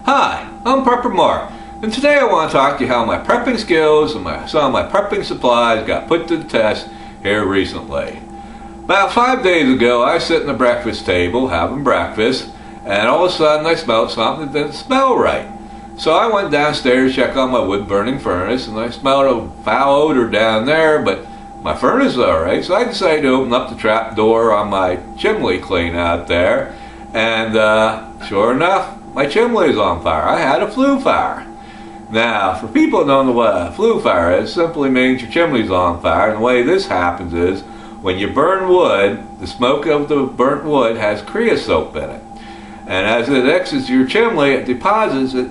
Hi, I'm PrepperMark, and today I want to talk to you how my prepping skills and some of my prepping supplies got put to the test here recently. About 5 days ago, I was sitting at the breakfast table having breakfast, and all of a sudden I smelled something that didn't smell right. So I went downstairs to check on my wood-burning furnace, and I smelled a foul odor down there, but my furnace is alright, so I decided to open up the trap door on my chimney clean out there, and sure enough, my chimney is on fire. I had a flue fire. Now, for people who don't know what a flue fire is, it simply means your chimney's on fire, and the way this happens is, when you burn wood, the smoke of the burnt wood has creosote in it. And as it exits your chimney, it deposits it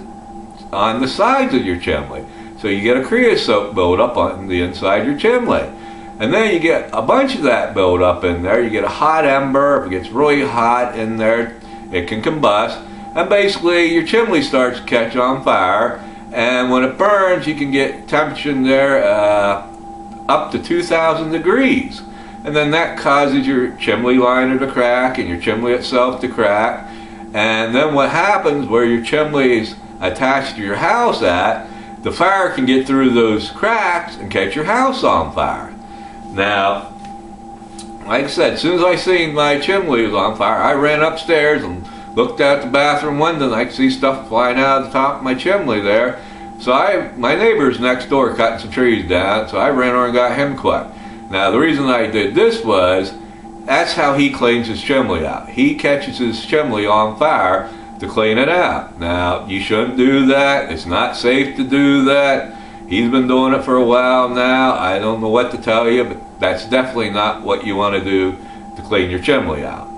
on the sides of your chimney. So you get a creosote buildup on the inside of your chimney. And then you get a bunch of that buildup in there. You get a hot ember. If it gets really hot in there, it can combust. And basically, your chimney starts to catch on fire. And when it burns, you can get temperature in there up to 2,000 degrees. And then that causes your chimney liner to crack and your chimney itself to crack. And then what happens, where your chimney is attached to your house at, the fire can get through those cracks and catch your house on fire. Now, like I said, as soon as I seen my chimney was on fire, I ran upstairs and looked out the bathroom window, and I could see stuff flying out of the top of my chimney there. So my neighbor's next door cutting some trees down, so I ran over and got him quick. Now, the reason I did this was, that's how he cleans his chimney out. He catches his chimney on fire to clean it out. Now, you shouldn't do that. It's not safe to do that. He's been doing it for a while now. I don't know what to tell you, but that's definitely not what you want to do to clean your chimney out.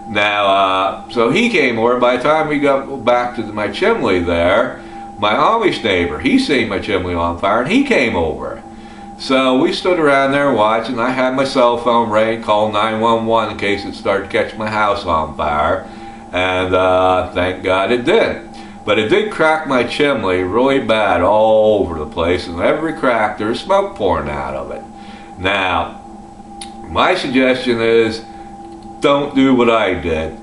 Now, so he came over. By the time we got back to my chimney there, my Amish neighbor, he seen my chimney on fire, and he came over. So we stood around there watching. I had my cell phone ready, called 911 in case it started to catch my house on fire, and thank God it didn't. But it did crack my chimney really bad all over the place, and every crack there's smoke pouring out of it. Now, my suggestion is, don't do what I did.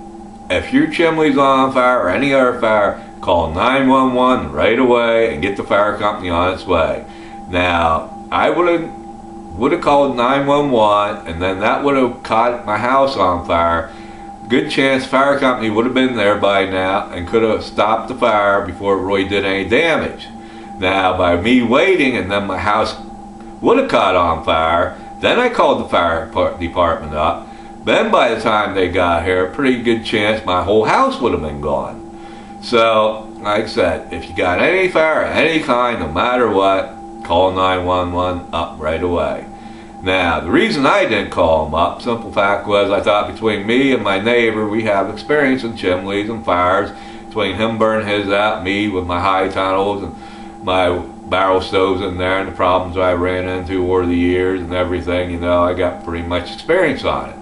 If your chimney's on fire or any other fire, call 911 right away and get the fire company on its way. Now, I would have called 911, and then that would have caught my house on fire. Good chance fire company would have been there by now and could have stopped the fire before it really did any damage. Now, by me waiting, and then my house would have caught on fire, then I called the fire department up. Then by the time they got here, a pretty good chance my whole house would have been gone. So, like I said, if you got any fire of any kind, no matter what, call 911 up right away. Now, the reason I didn't call them up, simple fact was, I thought between me and my neighbor, we have experience in chimneys and fires. Between him burning his out, me with my high tunnels and my barrel stoves in there, and the problems I ran into over the years and everything, you know, I got pretty much experience on it.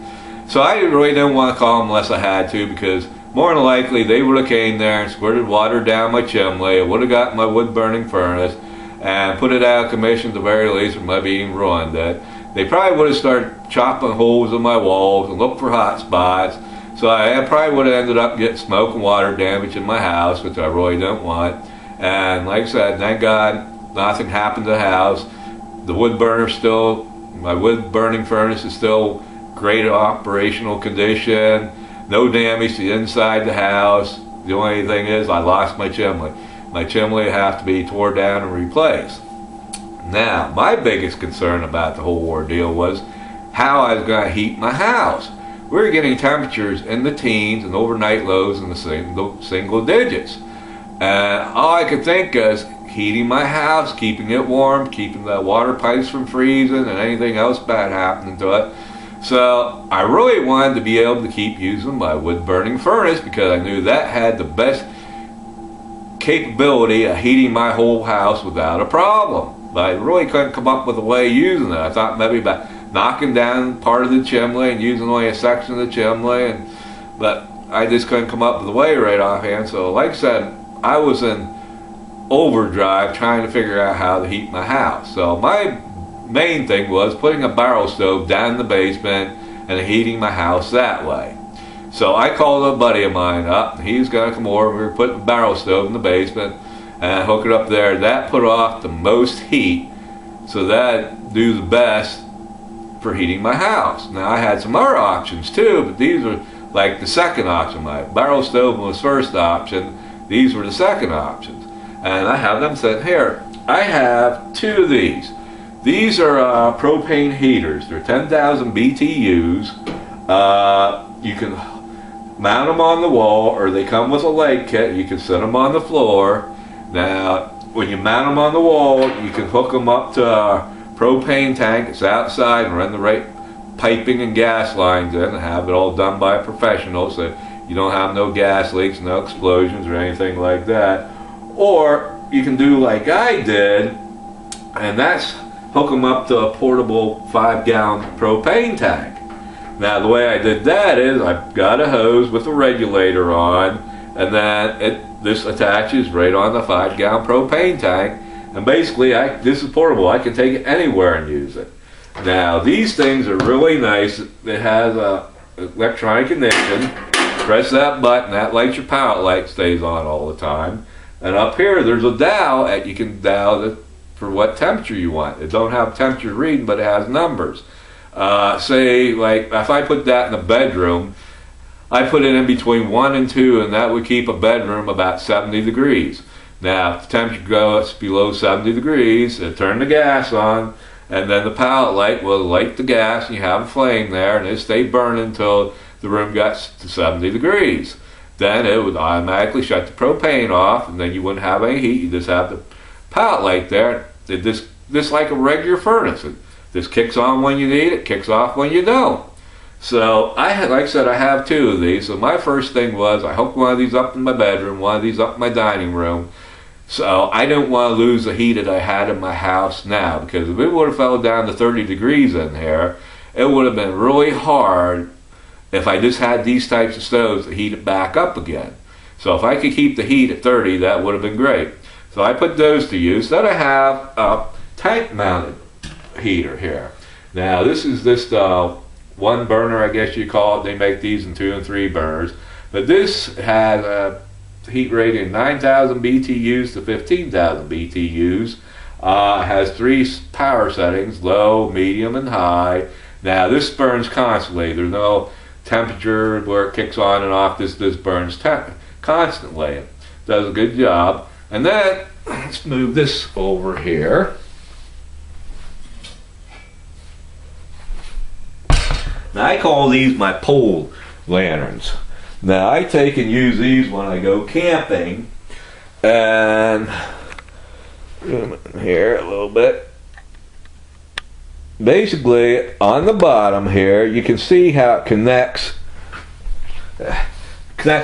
So I really didn't want to call them unless I had to, because more than likely they would have came there and squirted water down my chimney. It would have gotten my wood burning furnace and put it out of commission at the very least, or maybe even ruined it. They probably would have started chopping holes in my walls and looked for hot spots. So I probably would have ended up getting smoke and water damage in my house, which I really didn't want. And like I said, thank God nothing happened to the house. The wood burner still, my wood burning furnace is still great operational condition. No damage to the inside of the house. The only thing is I lost my chimney. My chimney will have to be torn down and replaced. Now, my biggest concern about the whole ordeal was how I was going to heat my house. We were getting temperatures in the teens and overnight lows in the single digits. And all I could think is heating my house, keeping it warm, keeping the water pipes from freezing and anything else bad happening to it. So I really wanted to be able to keep using my wood burning furnace, because I knew that had the best capability of heating my whole house without a problem. But I really couldn't come up with a way of using it. I thought maybe about knocking down part of the chimney and using only a section of the chimney, but I just couldn't come up with a way right offhand. So like I said, I was in overdrive trying to figure out how to heat my house. So my main thing was putting a barrel stove down in the basement and heating my house that way. So I called a buddy of mine up, and he was going to come over. We were putting a barrel stove in the basement and hook it up there. That put off the most heat, so that do the best for heating my house. Now I had some other options too, but these were like the second option. My barrel stove was first option. These were the second options. And I have them sitting here. I have two of these. These are propane heaters. They're 10,000 BTUs. You can mount them on the wall, or they come with a leg kit. You can set them on the floor. Now, when you mount them on the wall, you can hook them up to a propane tank. It's outside, and run the right piping and gas lines in, and have it all done by a professional, so you don't have no gas leaks, no explosions, or anything like that. Or you can do like I did, and that's hook them up to a portable 5-gallon propane tank. Now the way I did that is I got a hose with a regulator on, and then this attaches right on the 5-gallon propane tank, and basically this is portable. I can take it anywhere and use it. Now these things are really nice. It has a electronic ignition. Press that button, that lights your pallet light, stays on all the time. And up here there's a dial that you can dial it for what temperature you want. It don't have temperature reading, but it has numbers. Say like if I put that in the bedroom, I put it in between 1 and 2, and that would keep a bedroom about 70 degrees. Now if the temperature goes below 70 degrees, turn the gas on, and then the pallet light will light the gas, and you have a flame there, and it stay burning until the room got to 70 degrees. Then it would automatically shut the propane off, and then you wouldn't have any heat. You just have the pallet light there. It just like a regular furnace. It just kicks on when you need it, kicks off when you don't. So like I said, I have two of these. So my first thing was I hooked one of these up in my bedroom, one of these up in my dining room. So I didn't want to lose the heat that I had in my house now, because if it would have fell down to 30 degrees in here, it would have been really hard if I just had these types of stoves to heat it back up again. So if I could keep the heat at 30, that would have been great. So I put those to use. Then I have a tank mounted heater here. Now this is this one burner, I guess you call it. They make these in 2 and 3 burners. But this has a heat rating 9,000 BTUs to 15,000 BTUs. Has 3 power settings, low, medium, and high. Now this burns constantly. There's no temperature where it kicks on and off. This burns constantly. It does a good job. And then let's move this over here. Now I call these my pole lanterns. Now I take and use these when I go camping, and here a little bit. Basically on the bottom here you can see how it connects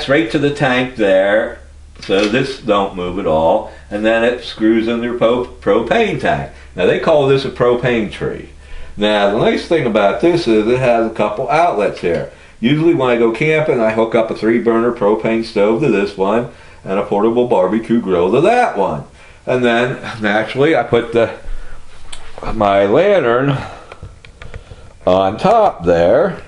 right to the tank there, so this don't move at all, and then it screws in their propane tank. Now they call this a propane tree. Now the nice thing about this is it has a couple outlets here. Usually when I go camping, I hook up a 3-burner propane stove to this one and a portable barbecue grill to that one. And then naturally I put my lantern on top there.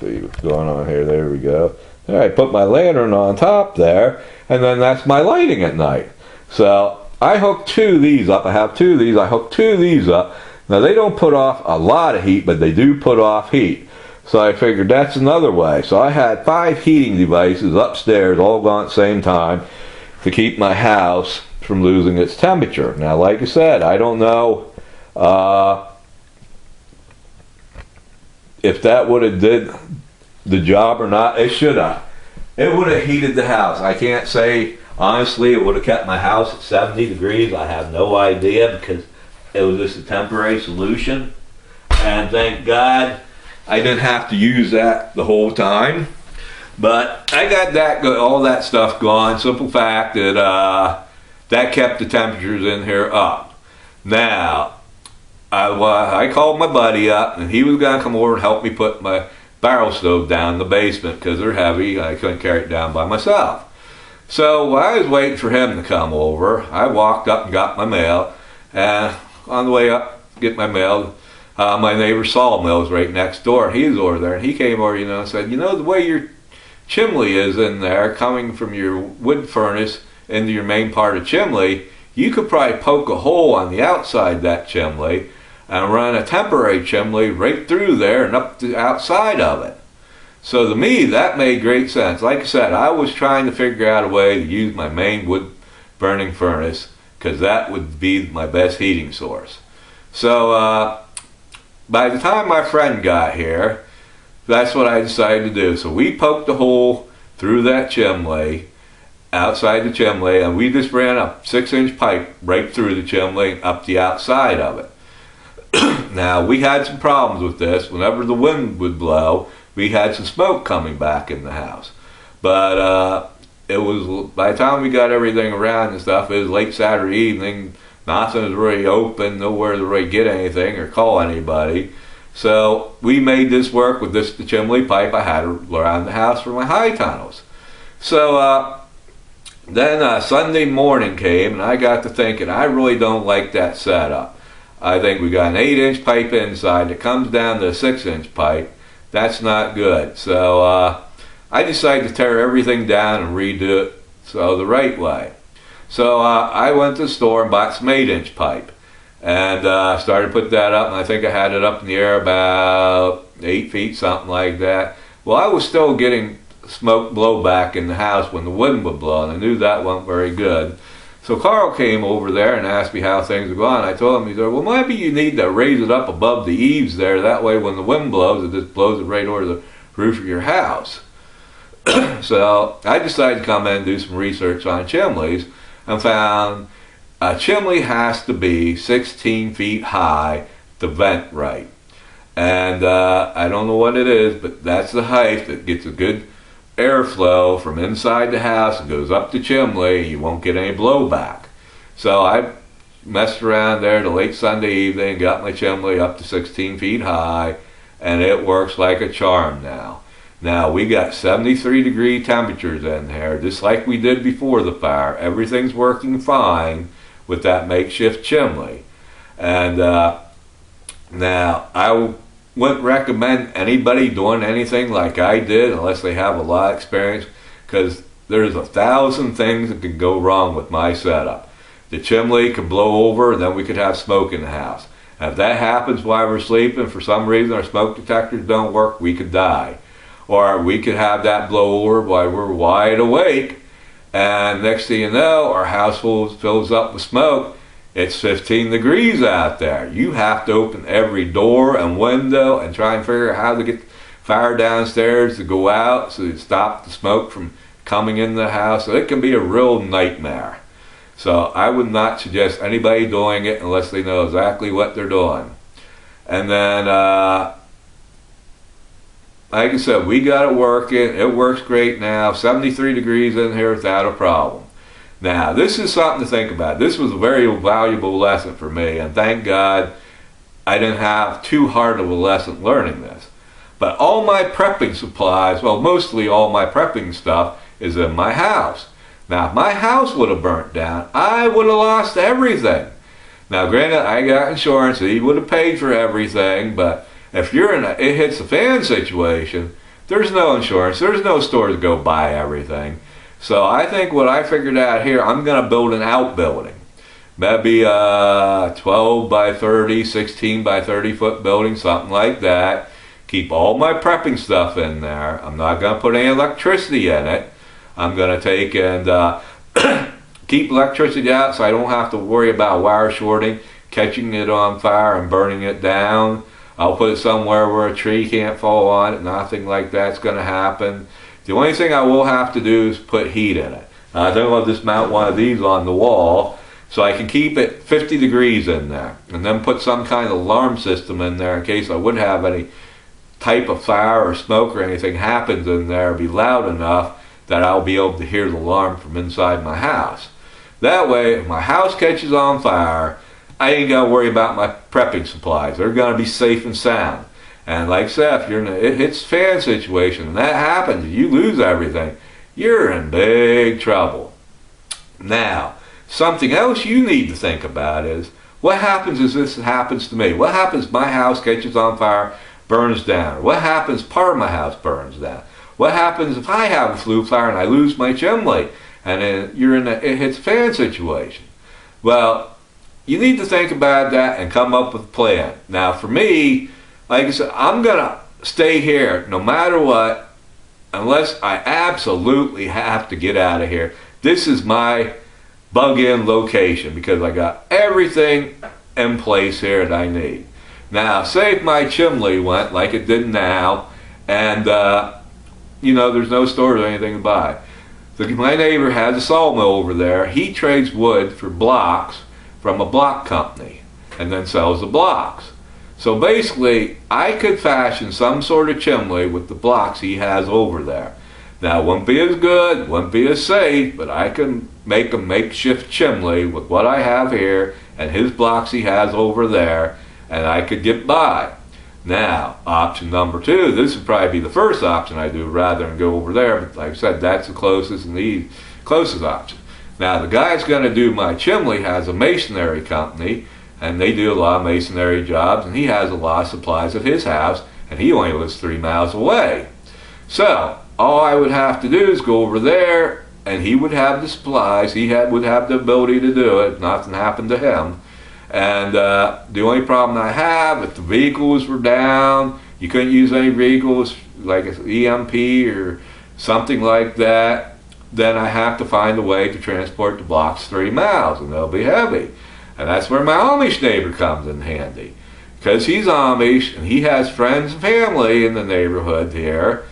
See what's going on here. There we go. I put my lantern on top there, and then that's my lighting at night. So I hook 2 of these up. I have 2 of these. I hook 2 of these up. Now they don't put off a lot of heat, but they do put off heat. So I figured that's another way. So I had 5 heating devices upstairs all going at the same time to keep my house from losing its temperature. Now like I said, I don't know if that would have did the job or not. It should have. It would have heated the house. I can't say honestly it would have kept my house at 70 degrees. I have no idea, because it was just a temporary solution, and thank God I didn't have to use that the whole time. But I got that all that stuff gone. Simple fact that that kept the temperatures in here up. Now I called my buddy up, and he was going to come over and help me put my barrel stove down in the basement, because they're heavy. I couldn't carry it down by myself. So while I was waiting for him to come over, I walked up and got my mail, and on the way up to get my mail, My neighbor Sawmill's right next door. He was over there, and he came over, and said, the way your chimney is in there, coming from your wood furnace into your main part of chimney, you could probably poke a hole on the outside that chimney and run a temporary chimney right through there and up the outside of it. So to me, that made great sense. Like I said, I was trying to figure out a way to use my main wood burning furnace because that would be my best heating source. So by the time my friend got here, that's what I decided to do. So we poked a hole through that chimney, outside the chimney, and we just ran a 6-inch pipe right through the chimney up the outside of it. Now, we had some problems with this. Whenever the wind would blow, we had some smoke coming back in the house. But it was, by the time we got everything around and stuff, it was late Saturday evening. Nothing was really open, nowhere to really get anything or call anybody. So we made this work with the chimney pipe I had around the house for my high tunnels. So then Sunday morning came, and I got to thinking, I really don't like that setup. I think we got an 8-inch pipe inside that comes down to a 6-inch pipe. That's not good. So I decided to tear everything down and redo it the right way. So I went to the store and bought some 8-inch pipe and started to put that up, and I think I had it up in the air about 8 feet, something like that. Well, I was still getting smoke blowback in the house when the wind would blow, and I knew that wasn't very good. So Carl came over there and asked me how things were going. I told him, he said, well, maybe you need to raise it up above the eaves there. That way when the wind blows, it just blows it right over the roof of your house. So I decided to come in and do some research on chimneys and found a chimney has to be 16 feet high to vent right. And I don't know what it is, but that's the height that gets a good airflow from inside the house and goes up the chimney, and you won't get any blowback. So I messed around there till late Sunday evening, got my chimney up to 16 feet high, and it works like a charm now. Now we got 73-degree temperatures in here, just like we did before the fire. Everything's working fine with that makeshift chimney. And now I wouldn't recommend anybody doing anything like I did unless they have a lot of experience, because there's 1,000 things that could go wrong with my setup. The chimney could blow over, and then we could have smoke in the house. And if that happens while we're sleeping, for some reason our smoke detectors don't work, we could die. Or we could have that blow over while we're wide awake, and next thing you know, our house fills up with smoke. It's 15 degrees out there. You have to open every door and window and try and figure out how to get fire downstairs to go out so to stop the smoke from coming in the house. So it can be a real nightmare. So I would not suggest anybody doing it unless they know exactly what they're doing. And then, like I said, we got it working. It works great now. 73 degrees in here without a problem. Now, this is something to think about. This was a very valuable lesson for me, and thank God I didn't have too hard of a lesson learning this. But all my prepping supplies, well, mostly all my prepping stuff is in my house. Now, if my house would have burnt down, I would have lost everything. Now, granted, I got insurance, so he would have paid for everything, but if you're in it hits a fan situation, there's no insurance, there's no store to go buy everything. So I think what I figured out here, I'm going to build an outbuilding. Maybe a 12 by 30, 16 by 30 foot building, something like that. Keep all my prepping stuff in there. I'm not going to put any electricity in it. I'm going to take and keep electricity out so I don't have to worry about wire shorting, catching it on fire and burning it down. I'll put it somewhere where a tree can't fall on it. Nothing like that's going to happen. The only thing I will have to do is put heat in it. I think I'll just mount one of these on the wall so I can keep it 50 degrees in there, and then put some kind of alarm system in there in case I would have any type of fire or smoke or anything happens in there, be loud enough that I'll be able to hear the alarm from inside my house. That way, if my house catches on fire, I ain't got to worry about my prepping supplies. They're going to be safe and sound. And like I said, if you're in a hits fan situation and that happens, you lose everything, you're in big trouble. Now, something else you need to think about is, What happens is this happens to me? What happens if my house catches on fire, burns down? What happens if part of my house burns down? What happens if I have a flue fire and I lose my chimney and then it hits a fan situation? Well, you need to think about that and come up with a plan. Now for me, like I said, I'm going to stay here no matter what, unless I absolutely have to get out of here. This is my bug-in location because I got everything in place here that I need. Now, say if my chimney went like it did now, and there's no stores or anything to buy. My neighbor has a sawmill over there. He trades wood for blocks from a block company and then sells the blocks. So basically, I could fashion some sort of chimney with the blocks he has over there. Now, it wouldn't be as good, wouldn't be as safe, but I can make a makeshift chimney with what I have here and his blocks he has over there, and I could get by. Now, option number 2, this would probably be the first option I do rather than go over there, but like I said, that's the closest and the closest option. Now, the guy that's going to do my chimney has a masonry company, and they do a lot of masonry jobs, and he has a lot of supplies at his house, and he only lives 3 miles away. So, all I would have to do is go over there, and he would have the supplies. Would have the ability to do it. Nothing happened to him. And the only problem I have, if the vehicles were down, you couldn't use any vehicles like an EMP or something like that, then I have to find a way to transport the blocks 3 miles, and they'll be heavy. And that's where my Amish neighbor comes in handy. Because he's Amish, and he has friends and family in the neighborhood here.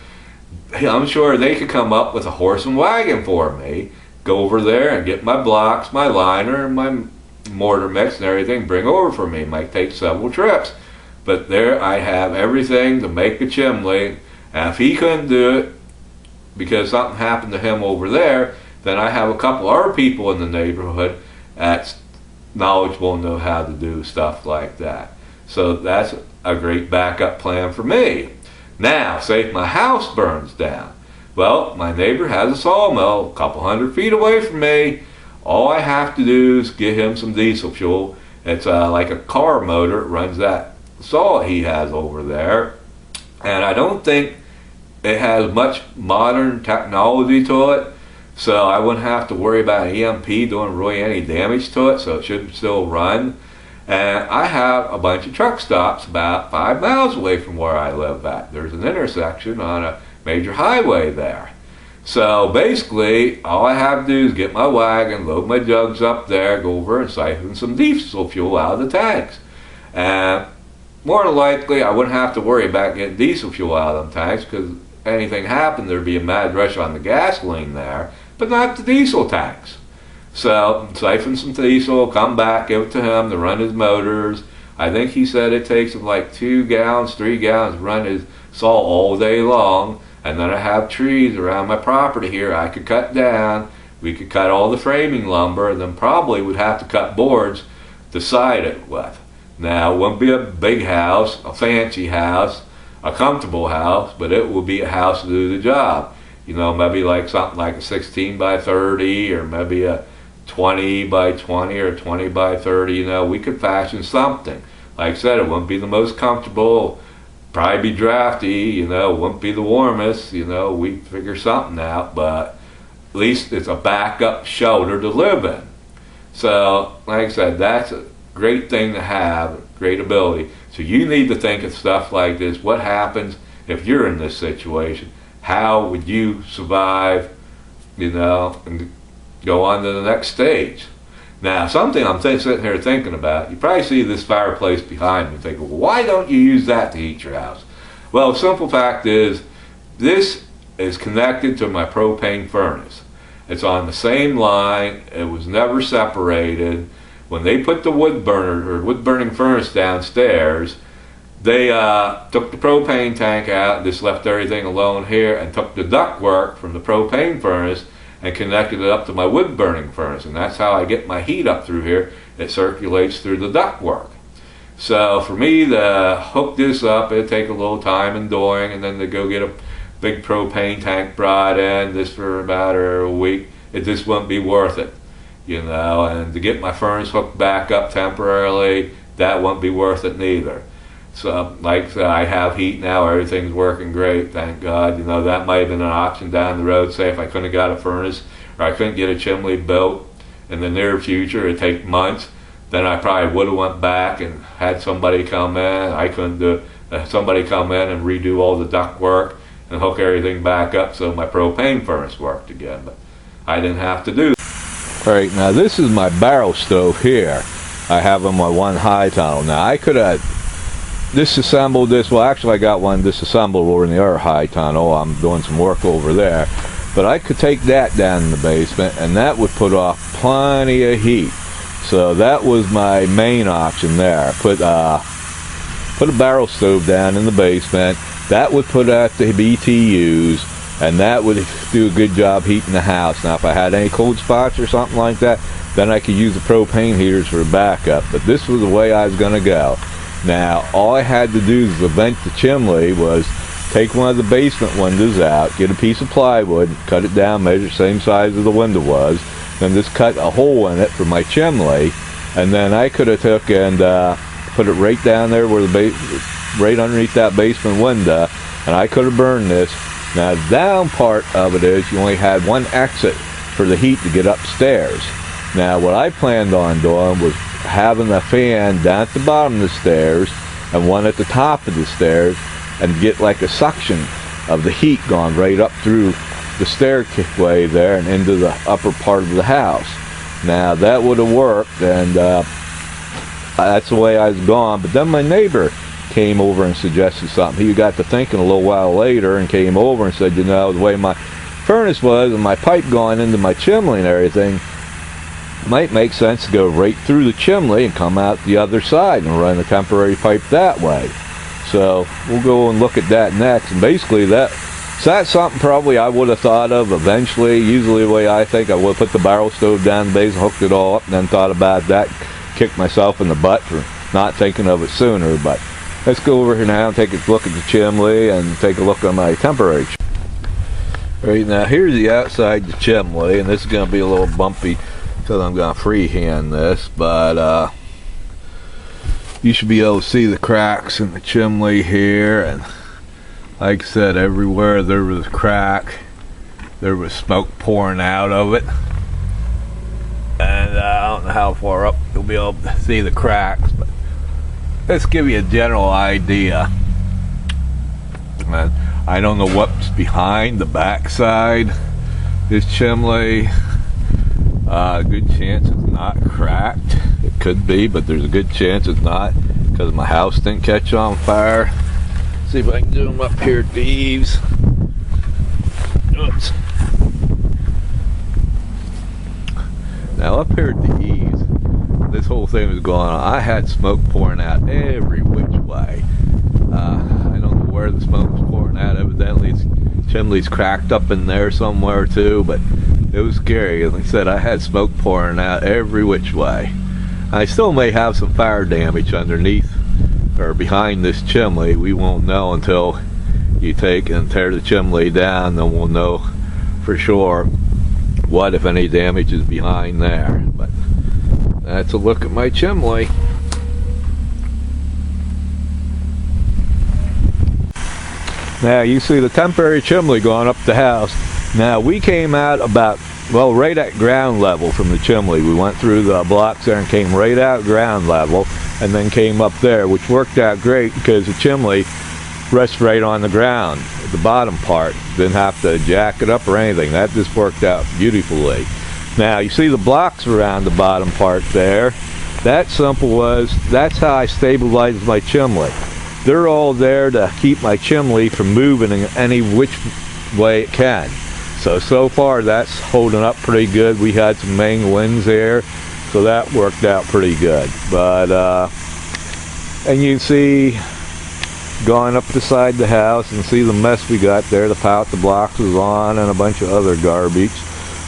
I'm sure they could come up with a horse and wagon for me, go over there and get my blocks, my liner, and my mortar mix and everything, bring over for me. It might take several trips. But there I have everything to make a chimney. And if he couldn't do it because something happened to him over there, then I have a couple other people in the neighborhood that's knowledgeable and know how to do stuff like that. So that's a great backup plan for me. Now, say if my house burns down. Well, my neighbor has a sawmill a couple 100 feet away from me. All I have to do is get him some diesel fuel. It's like a car motor. It runs that saw he has over there. And I don't think it has much modern technology to it. So I wouldn't have to worry about an EMP doing really any damage to it. So it should still run. And I have a bunch of truck stops about 5 miles away from where I live at. There's an intersection on a major highway there. So basically, all I have to do is get my wagon, load my jugs up there, go over and siphon some diesel fuel out of the tanks. And more than likely, I wouldn't have to worry about getting diesel fuel out of them tanks because if anything happened, there'd be a mad rush on the gasoline there, but not the diesel tanks. So, siphon some diesel, come back, give it to him to run his motors. I think he said it takes him like 2 gallons, 3 gallons to run his saw all day long. And then I have trees around my property here I could cut down. We could cut all the framing lumber and then probably would have to cut boards to side it with. Now, it wouldn't be a big house, a fancy house, a comfortable house, but it would be a house to do the job. You know, maybe like something like a 16 by 30 or maybe a 20 by 20 or 20 by 30, you know, we could fashion something. Like I said, it wouldn't be the most comfortable, probably be drafty, you know, it wouldn't be the warmest, you know, we'd figure something out, but at least it's a backup shelter to live in. So, like I said, that's a great thing to have, great ability. So you need to think of stuff like this. What happens if you're in this situation? How would you survive, you know, and go on to the next stage? Now, something I'm sitting here thinking about, you probably see this fireplace behind me thinking, well, why don't you use that to heat your house? Well, the simple fact is, this is connected to my propane furnace. It's on the same line. It was never separated. When they put the wood burning furnace downstairs, they took the propane tank out, just left everything alone here, and took the ductwork from the propane furnace and connected it up to my wood burning furnace, and that's how I get my heat up through here. It circulates through the ductwork. So for me to hook this up, it'd take a little time and doing, and then to go get a big propane tank brought in, this for about a week, it just wouldn't be worth it. you know, and to get my furnace hooked back up temporarily, that wouldn't be worth it neither. So, like I said, I have heat now, everything's working great, thank God. You know, that might have been an option down the road, say if I couldn't have got a furnace, or I couldn't get a chimney built in the near future, it'd take months, then I probably would have went back and had somebody come in. I couldn't do somebody come in and redo all the duct work and hook everything back up so my propane furnace worked again, but I didn't have to do that. All right, now this is my barrel stove here. I have on my one high tunnel. Now I could have disassembled this. Well, actually I got one disassembled over in the other high tunnel. I'm doing some work over there, but I could take that down in the basement and that would put off plenty of heat. So that was my main option there. Put a barrel stove down in the basement. That would put out the BTUs, and that would do a good job heating the house. Now if I had any cold spots or something like that, then I could use the propane heaters for a backup. But this was the way I was going to go. Now all I had to do to vent the chimney was take one of the basement windows out, get a piece of plywood, cut it down, measure the same size as the window was, then just cut a hole in it for my chimney, and then I could have took and put it right down there where right underneath that basement window, and I could have burned this. Now the down part of it is you only had one exit for the heat to get upstairs. Now what I planned on doing was having a fan down at the bottom of the stairs and one at the top of the stairs, and get like a suction of the heat going right up through the stairway there and into the upper part of the house. Now that would have worked, and that's the way I was going. But then my neighbor came over and suggested something. He got to thinking a little while later and came over and said, you know, the way my furnace was and my pipe going into my chimney and everything, might make sense to go right through the chimney and come out the other side and run a temporary pipe that way. So we'll go and look at that next. And basically that's something probably I would have thought of eventually. Usually the way I think, I would have put the barrel stove down the base and hooked it all up and then thought about that, kicked myself in the butt for not thinking of it sooner. But let's go over here now and take a look at the chimney and take a look at my temporary chimney. Right, now here's the outside of the chimney, and this is going to be a little bumpy because I'm going to freehand this, but you should be able to see the cracks in the chimney here, and like I said, everywhere there was a crack, there was smoke pouring out of it, and I don't know how far up you'll be able to see the cracks, but let's give you a general idea. And I don't know what's behind the backside this chimney. Good chance it's not cracked. It could be, but there's a good chance it's not because my house didn't catch on fire. See if I can do them up here at the eaves. Oops. Now up here at the eaves, this whole thing was going on. I had smoke pouring out every which way. I don't know where the smoke was pouring out. Evidently the chimney's cracked up in there somewhere too, but it was scary. Like I said, I had smoke pouring out every which way. I still may have some fire damage underneath or behind this chimney. We won't know until you take and tear the chimney down, then we'll know for sure what, if any, damage is behind there. But that's a look at my chimney. Now you see the temporary chimney going up the house. Now we came out about, well, right at ground level from the chimney. We went through the blocks there and came right out ground level and then came up there, which worked out great because the chimney rests right on the ground, the bottom part. Didn't have to jack it up or anything. That just worked out beautifully. Now you see the blocks around the bottom part there. That simple was, that's how I stabilized my chimney. They're all there to keep my chimney from moving in any which way it can. So far that's holding up pretty good. We had some main winds there, so that worked out pretty good. But and you can see going up the side of the house and see the mess we got there. The pallet the blocks was on and a bunch of other garbage.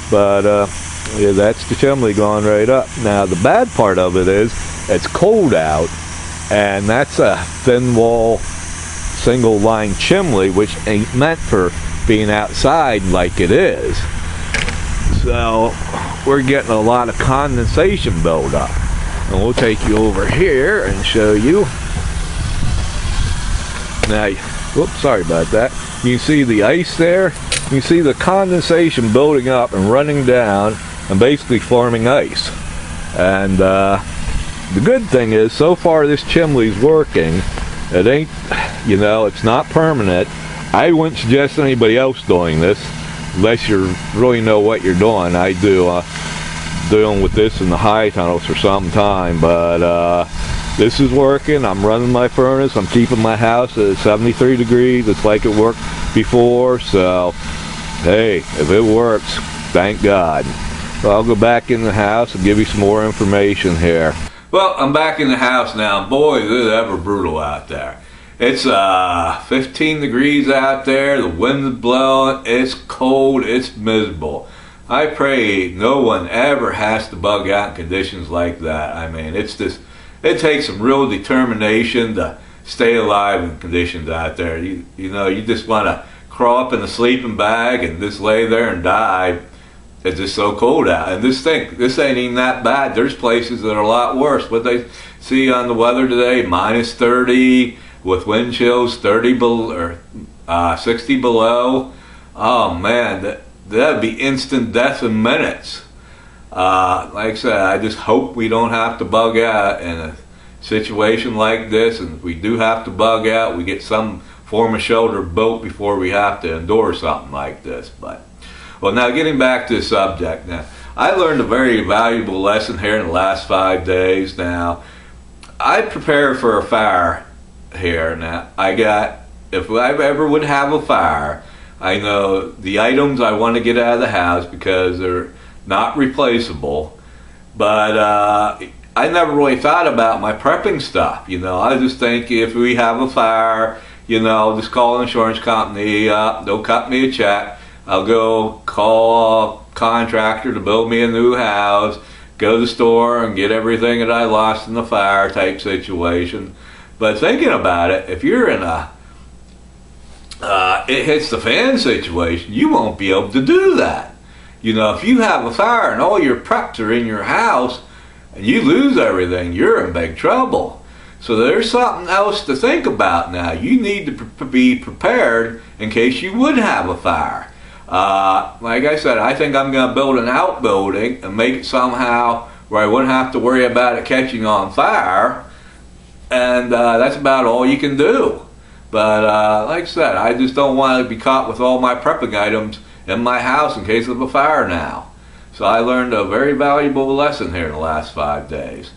But yeah, that's the chimney going right up. Now the bad part of it is it's cold out, and that's a thin wall single line chimney, which ain't meant for being outside like it is. So So we're getting a lot of condensation buildup. And we'll take you over here and show you. Now, whoops, sorry about that. You can see the ice there. You can see the condensation building up and running down and basically forming ice. And the good thing is, so far this chimney's working. It ain't, you know, it's not permanent. I wouldn't suggest anybody else doing this unless you really know what you're doing. I do. Dealing with this in the high tunnels for some time, but this is working. I'm running my furnace. I'm keeping my house at 73 degrees. It's like it worked before, so hey, if it works, thank God. So I'll go back in the house and give you some more information here. Well, I'm back in the house now. Boy, is it ever brutal out there. It's 15 degrees out there. The wind is blowing. It's cold. It's miserable. I pray no one ever has to bug out in conditions like that. I mean, it's just, it takes some real determination to stay alive in conditions out there. You know, you just want to crawl up in a sleeping bag and just lay there and die. It's just so cold out. And this ain't even that bad. There's places that are a lot worse. What they see on the weather today, minus 30 with wind chills 30 below, or 60 below. Oh man, that'd be instant death in minutes. Like I said, I just hope we don't have to bug out in a situation like this, and if we do have to bug out, we get some form of shelter built before we have to endure something like this. But, well, now getting back to the subject, now I learned a very valuable lesson here in the last 5 days. Now, I prepare for a fire here. Now, if I ever would have a fire, I know the items I want to get out of the house because they're not replaceable. But I never really thought about my prepping stuff. You know, I just think if we have a fire, you know, just call an insurance company up. They'll cut me a check. I'll go call a contractor to build me a new house. Go to the store and get everything that I lost in the fire type situation. But thinking about it, if you're in a it hits the fan situation, you won't be able to do that. You know, if you have a fire and all your preps are in your house and you lose everything, you're in big trouble. So there's something else to think about now. You need to be prepared in case you would have a fire. Like I said, I think I'm going to build an outbuilding and make it somehow where I wouldn't have to worry about it catching on fire. And that's about all you can do. But like I said, I just don't want to be caught with all my prepping items in my house in case of a fire now. So I learned a very valuable lesson here in the last 5 days.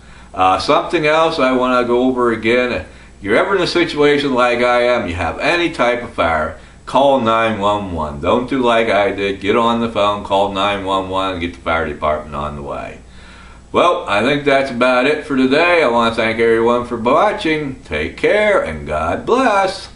Something else I want to go over again. If you're ever in a situation like I am, you have any type of fire, call 911. Don't do like I did. Get on the phone, call 911, and get the fire department on the way. Well, I think that's about it for today. I want to thank everyone for watching. Take care and God bless.